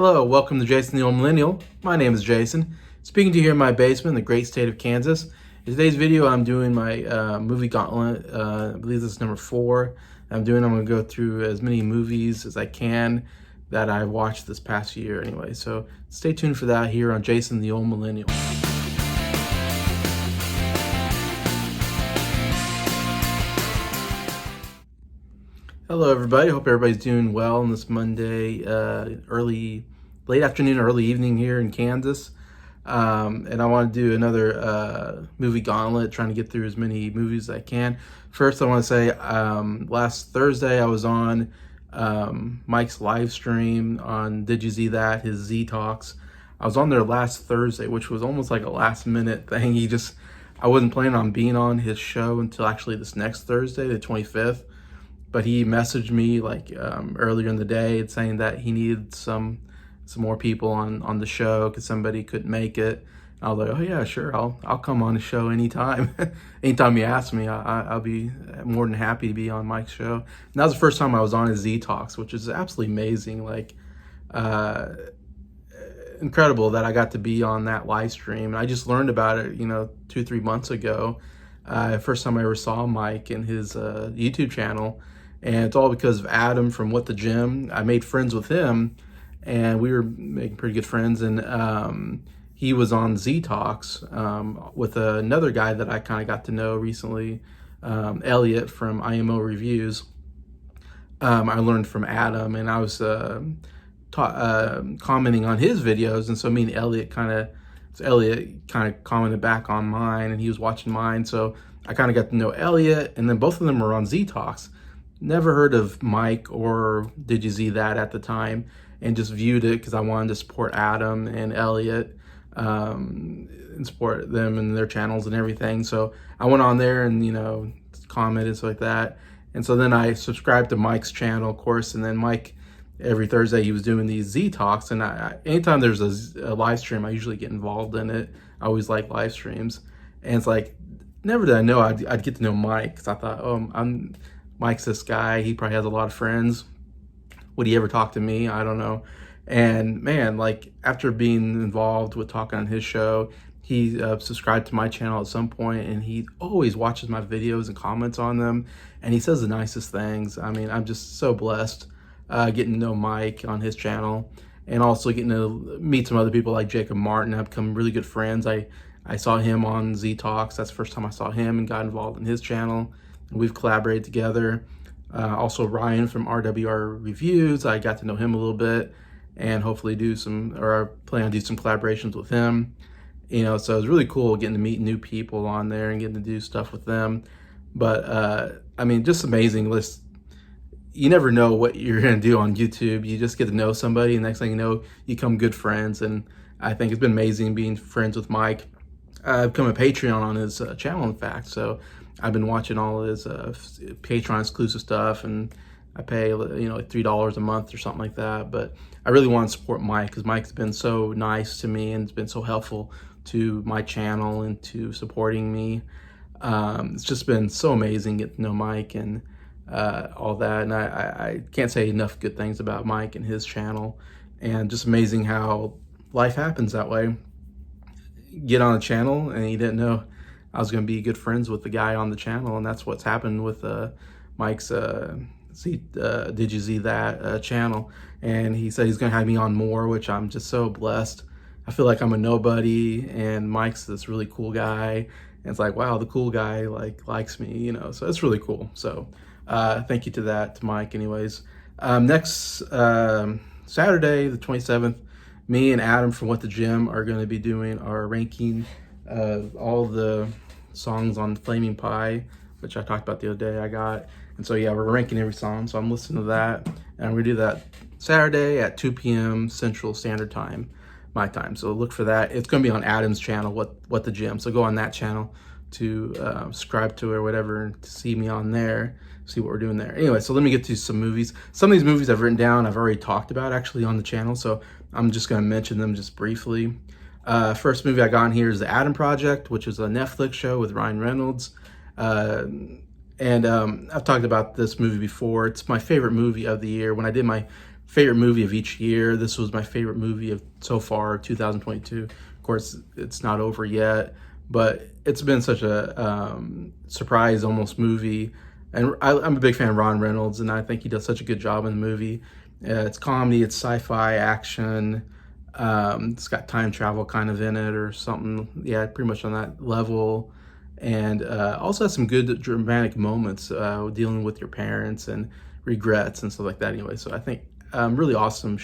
Hello, welcome to Jason the Old Millennial. My name is Jason, speaking to you here in my basement in the great state of Kansas. In today's video, I'm doing my movie Gauntlet. I believe this is number 4. I'm going to go through as many movies as I can that I watched this past year anyway. So stay tuned for that here on Jason the Old Millennial. Hello everybody, hope everybody's doing well on this Monday, late afternoon, early evening here in Kansas. And I want to do another movie gauntlet, trying to get through as many movies as I can. First, I want to say last Thursday I was on Mike's live stream on Did You See That, his Z Talks. I was on there last Thursday, which was almost like a last minute thing. I wasn't planning on being on his show until actually this next Thursday, the 25th. But he messaged me like earlier in the day saying that he needed some more people on the show because somebody couldn't make it. And I was like, oh yeah, sure, I'll come on the show anytime. Anytime you ask me, I'll be more than happy to be on Mike's show. And that was the first time I was on his Z Talks, which is absolutely amazing. Like incredible that I got to be on that live stream. And I just learned about it, 2-3 months ago. First time I ever saw Mike in his YouTube channel. And it's all because of Adam from What the Gym. I made friends with him, and we were making pretty good friends. And he was on Z Talks with another guy that I kind of got to know recently, Elliot from IMO Reviews. I learned from Adam, and I was commenting on his videos, and so me and Elliot kind of commented back on mine, and he was watching mine. So I kind of got to know Elliot, and then both of them were on Z Talks. Never heard of Mike or Did You See That at the time, and just viewed it because I wanted to support Adam and Elliot and support them and their channels and everything. So I went on there and, commented stuff like that. And so then I subscribed to Mike's channel, of course, and then Mike, every Thursday he was doing these Z Talks, and anytime there's a live stream, I usually get involved in it. I always like live streams. And it's like, never did I know I'd get to know Mike, because I thought, Mike's this guy, he probably has a lot of friends. Would he ever talk to me? I don't know. And man, like after being involved with talking on his show, he subscribed to my channel at some point, and he always watches my videos and comments on them, and he says the nicest things. I mean, I'm just so blessed getting to know Mike on his channel, and also getting to meet some other people like Jacob Martin. I've become really good friends. I saw him on Z Talks. That's the first time I saw him and got involved in his channel. We've collaborated together. Also Ryan from RWR Reviews, I got to know him a little bit, and hopefully plan on do some collaborations with him. So it was really cool getting to meet new people on there and getting to do stuff with them. But I mean, just amazing. You never know what you're gonna do on YouTube. You just get to know somebody, and next thing you know, you become good friends. And I think it's been amazing being friends with Mike. I've become a Patreon on his channel, in fact. So I've been watching all his Patreon exclusive stuff, and I pay like $3 a month or something like that. But I really want to support Mike, because Mike's been so nice to me and it's been so helpful to my channel and to supporting me. It's just been so amazing getting to know Mike and all that. And I can't say enough good things about Mike and his channel, and just amazing how life happens that way. Get on a channel and you didn't know I was going to be good friends with the guy on the channel, and that's what's happened with Mike's Did You See That channel. And he said he's going to have me on more, which I'm just so blessed. I feel like I'm a nobody, and Mike's this really cool guy, and it's like, wow, the cool guy likes me, so it's really cool. So thank you to Mike anyways. Next Saturday, the 27th, me and Adam from What the Gym are going to be doing our ranking of all the songs on Flaming Pie, which I talked about the other day I got. And so yeah, we're ranking every song, so I'm listening to that. And I'm going to do that Saturday at 2 p.m. Central Standard Time, my time. So look for that. It's going to be on Adam's channel, What the Gym. So go on that channel to subscribe to it or whatever, and to see me on there, see what we're doing there. Anyway, so let me get to some movies. Some of these movies I've written down, I've already talked about actually on the channel, so I'm just going to mention them just briefly. First movie I got on here is The Adam Project, which is a Netflix show with Ryan Reynolds. And I've talked about this movie before. It's my favorite movie of the year. When I did my favorite movie of each year. This was my favorite movie of so far, 2022. Of course, it's not over yet, but it's been such a surprise almost movie. And I'm a big fan of Ron Reynolds, and I think he does such a good job in the movie. It's comedy, it's sci-fi, action. It's got time travel kind of in it or something. Yeah, pretty much on that level. And also has some good dramatic moments dealing with your parents and regrets and stuff like that. Anyway, so I think really awesome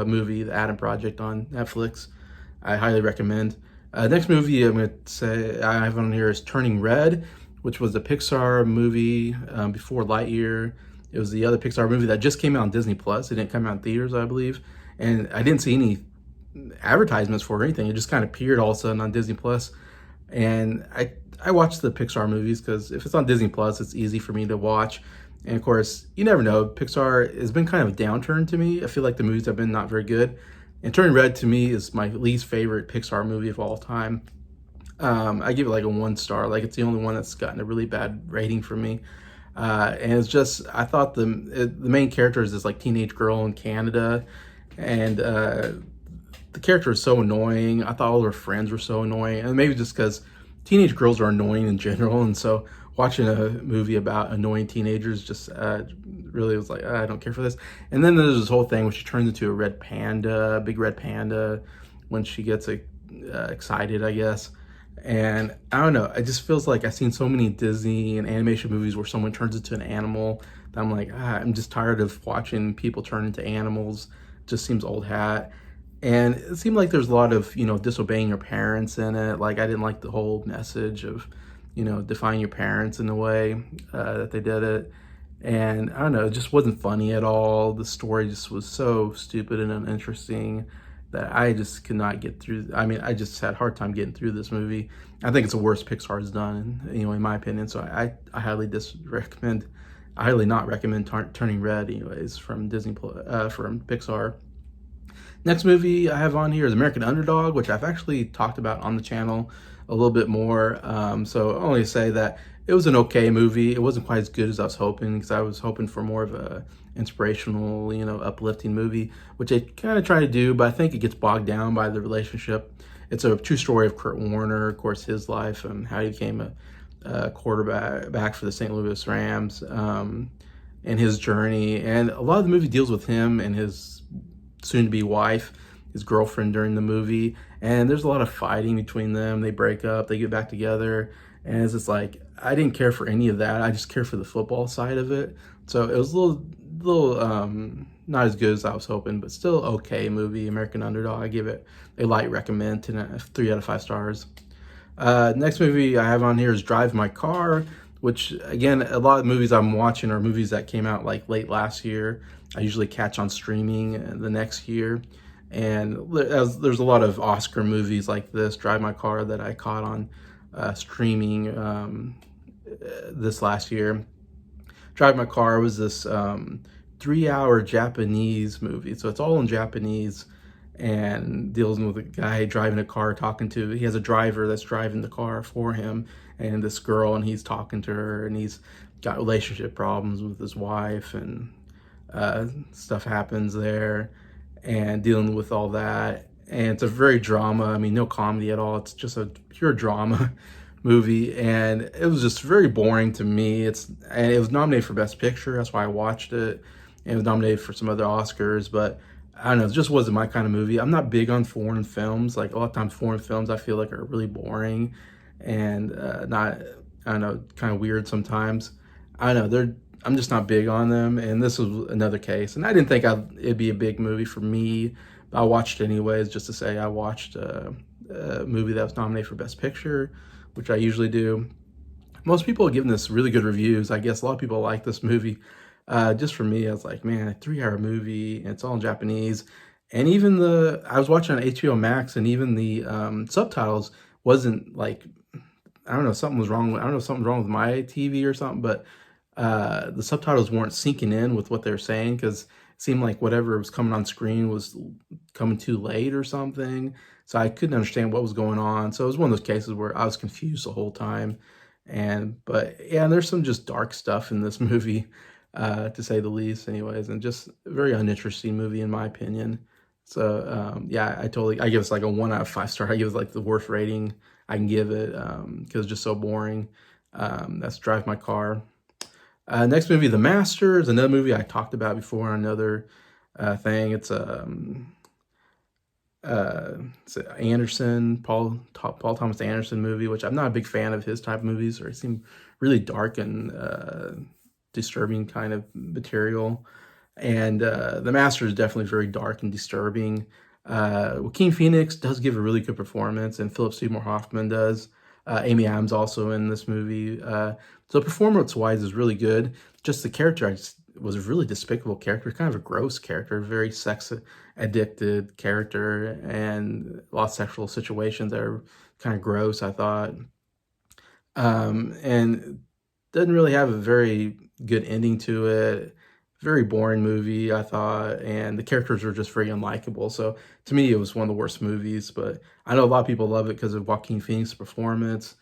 movie, The Adam Project on Netflix. I highly recommend. Next movie I'm going to say I have on here is Turning Red, which was a Pixar movie before Lightyear. It was the other Pixar movie that just came out on Disney Plus. It didn't come out in theaters, I believe, and I didn't see any advertisements for anything. It just kind of appeared all of a sudden on Disney Plus, and I watch the Pixar movies because if it's on Disney Plus, it's easy for me to watch. And of course, you never know. Pixar has been kind of a downturn to me. I feel like the movies have been not very good. And Turning Red to me is my least favorite Pixar movie of all time. I give it like a 1 star. Like it's the only one that's gotten a really bad rating for me. And it's just, I thought the main character is this like teenage girl in Canada, and the character is so annoying. I thought all her friends were so annoying, and maybe just because teenage girls are annoying in general, and so watching a movie about annoying teenagers just really was like, I don't care for this. And then there's this whole thing where she turns into a red panda, big red panda, when she gets excited, I guess. And I don't know, it just feels like I've seen so many Disney and animation movies where someone turns into an animal that I'm like, I'm just tired of watching people turn into animals. It just seems old hat. And it seemed like there's a lot of, disobeying your parents in it. Like, I didn't like the whole message of, defying your parents in the way that they did it. And I don't know, it just wasn't funny at all. The story just was so stupid and uninteresting that I just could not get through. I mean, I just had a hard time getting through this movie. I think it's the worst Pixar's done, in my opinion. So I highly not recommend Turning Red, anyways, from from Pixar. Next movie I have on here is American Underdog, which I've actually talked about on the channel a little bit more. So I'll only say that it was an okay movie. It wasn't quite as good as I was hoping, because I was hoping for more of a inspirational, uplifting movie, which they kind of try to do, but I think it gets bogged down by the relationship. It's a true story of Kurt Warner, of course, his life and how he became a quarterback for the St. Louis Rams, and his journey. And a lot of the movie deals with him and his soon-to-be wife, his girlfriend, during the movie. And there's a lot of fighting between them. They break up, they get back together. And it's just like, I didn't care for any of that. I just care for the football side of it. So it was a little not as good as I was hoping, but still okay movie. American Underdog, I give it a light recommend, 3 out of 5 stars. Next movie I have on here is Drive My Car, which, again, a lot of movies I'm watching are movies that came out like late last year. I usually catch on streaming the next year. And there's a lot of Oscar movies like this, Drive My Car, that I caught on streaming this last year. Drive My Car was this 3-hour Japanese movie. So it's all in Japanese and deals with a guy driving a car, he has a driver that's driving the car for him, and this girl, and he's talking to her, and he's got relationship problems with his wife, and stuff happens there, and dealing with all that. And it's a very drama, I mean, no comedy at all. It's just a pure drama movie, and it was just very boring to me. And it was nominated for Best Picture, that's why I watched it. And it was nominated for some other Oscars, but I don't know, it just wasn't my kind of movie. I'm not big on foreign films. Like, a lot of times foreign films I feel like are really boring and not, I don't know, kind of weird sometimes. I don't know, I'm just not big on them, and this was another case. And I didn't think it'd be a big movie for me, but I watched it anyways, just to say I watched a movie that was nominated for Best Picture, which I usually do. Most people have given this really good reviews. I guess a lot of people like this movie. Just for me, I was like, man, a 3-hour movie, and it's all in Japanese. And even I was watching on HBO Max, and even the subtitles wasn't like, I don't know, something was wrong. I don't know if something's wrong with my TV or something, but the subtitles weren't sinking in with what they're saying, because it seemed like whatever was coming on screen was coming too late or something. So I couldn't understand what was going on. So it was one of those cases where I was confused the whole time. But yeah, there's some just dark stuff in this movie. to say the least, anyways, and just a very uninteresting movie in my opinion. So yeah, I give it like a 1 out of 5 star. I give it like the worst rating I can give it because it's just so boring. That's Drive My Car. Next movie, The Master, is another movie I talked about before on another thing. It's an Anderson, Paul Thomas Anderson movie, which I'm not a big fan of his type of movies, or they seem really dark and disturbing kind of material. And The Master is definitely very dark and disturbing. Joaquin Phoenix does give a really good performance, and Philip Seymour Hoffman does. Amy Adams also in this movie. So performance-wise is really good. Just the character was a really despicable character, kind of a gross character, very sex-addicted character, and a lot of sexual situations that are kind of gross, I thought. And doesn't really have a very good ending to it. Very boring movie, I thought, and the characters were just very unlikable. So to me, it was one of the worst movies. But I know a lot of people love it because of Joaquin Phoenix's performance.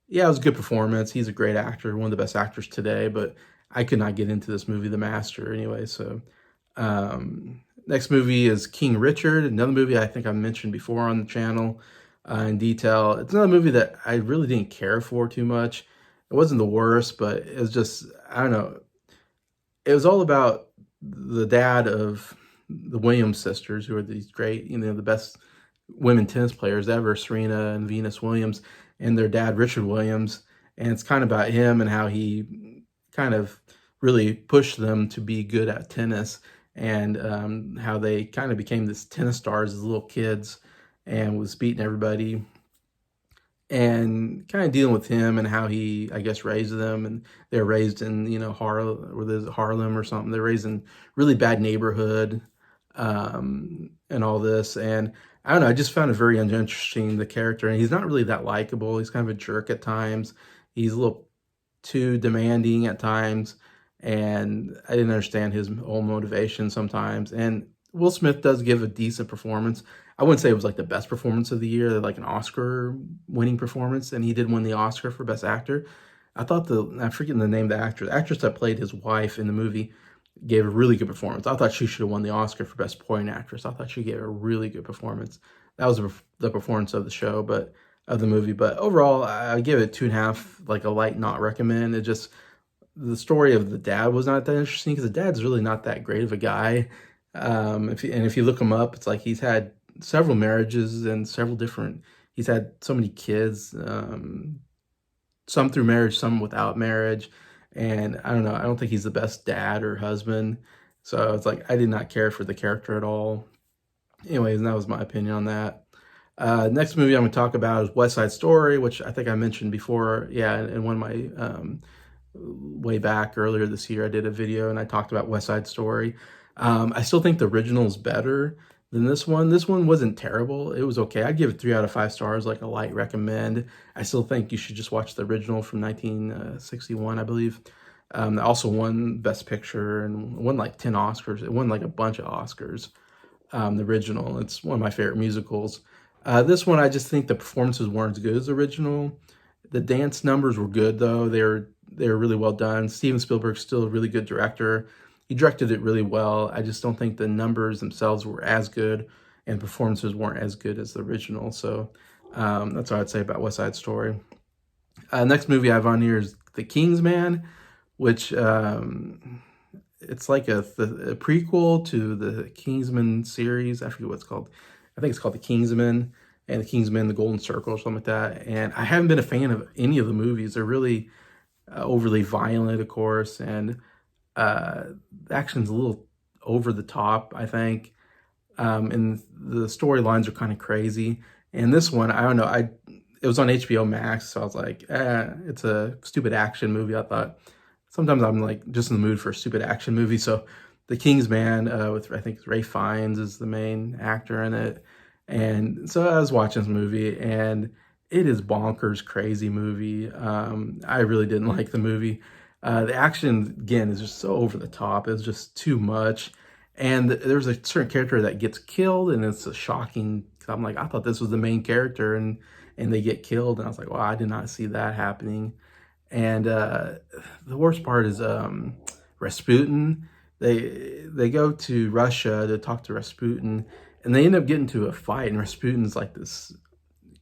Yeah, it was a good performance. He's a great actor, one of the best actors today. But I could not get into this movie, The Master, anyway. So next movie is King Richard, another movie I think I mentioned before on the channel in detail. It's another movie that I really didn't care for too much. It wasn't the worst, but it was just, I don't know. It was all about the dad of the Williams sisters, who are these great, the best women tennis players ever, Serena and Venus Williams, and their dad, Richard Williams. And it's kind of about him and how he kind of really pushed them to be good at tennis, and how they kind of became this tennis stars as little kids and was beating everybody, and kind of dealing with him and how he, I guess, raised them. And they're raised in, Harlem or something. They're raised in really bad neighborhood, and all this. And I don't know, I just found it very uninteresting, the character. And he's not really that likable. He's kind of a jerk at times. He's a little too demanding at times. And I didn't understand his whole motivation sometimes. And Will Smith does give a decent performance. I wouldn't say it was like the best performance of the year, like an Oscar-winning performance, and he did win the Oscar for Best Actor. I'm forgetting the name of the actress. The actress that played his wife in the movie gave a really good performance. I thought she should have won the Oscar for Best Supporting Actress. I thought she gave a really good performance. That was the performance of the show, but of the movie. But overall, I give it 2.5, like a light not recommend. It just, the story of the dad was not that interesting because the dad's really not that great of a guy. If you look him up, it's like he's had several marriages and he's had so many kids, some through marriage, some without marriage. And I don't know, I don't think he's the best dad or husband. So it's like, I did not care for the character at all. Anyways, and that was my opinion on that. Next movie I'm going to talk about is West Side Story, which I think I mentioned before. Yeah, in one of my, way back earlier this year, I did a video and I talked about West Side Story. I still think the original is better than this one. This one wasn't terrible. It was okay. I'd give it 3 out of 5 stars, like a light recommend. I still think you should just watch the original from 1961, I believe. Also won Best Picture and won like 10 Oscars. It won like a bunch of Oscars. The original. It's one of my favorite musicals. This one, I just think the performances weren't as good as the original. The dance numbers were good, though. They were really well done. Steven Spielberg's still a really good director. He directed it really well. I just don't think the numbers themselves were as good, and performances weren't as good as the original. So that's what I'd say about West Side Story. Next movie I have on here is The Kingsman, which it's like a prequel to the Kingsman series. I forget what it's called. I think it's called The Kingsman, and The Kingsman, The Golden Circle, or something like that. And I haven't been a fan of any of the movies. They're really overly violent, of course, and the action's a little over the top, I think. And the storylines are kind of crazy. And this one, I don't know, it was on HBO Max, so I was like, it's a stupid action movie. I thought sometimes I'm like just in the mood for a stupid action movie. So The Kingsman, with I think Ray Fiennes is the main actor in it. And so I was watching this movie, and it is bonkers crazy movie. I really didn't like the movie. The action, again, is just so over the top. It's just too much. And there's a certain character that gets killed, and it's a shocking, I'm like, I thought this was the main character, and they get killed. And I was like, wow, I did not see that happening. And the worst part is Rasputin. They go to Russia to talk to Rasputin, and they end up getting to a fight. And Rasputin's like this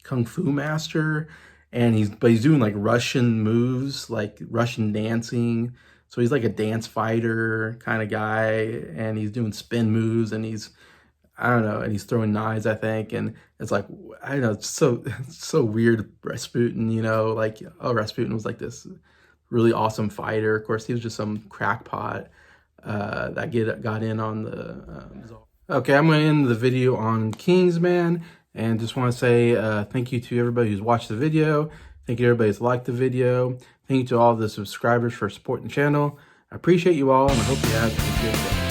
kung fu master, and he's doing like Russian moves, like Russian dancing. So he's like a dance fighter kind of guy, and he's doing spin moves, and I don't know, and he's throwing knives, I think, and it's like, I don't know, it's so weird, Rasputin, you know, like, oh, Rasputin was like this really awesome fighter. Of course, he was just some crackpot that got in on the... Okay, I'm going to end the video on Kingsman, and just want to say thank you to everybody who's watched the video. Thank you to everybody who's liked the video. Thank you to all the subscribers for supporting the channel. I appreciate you all, and I hope you have a good day.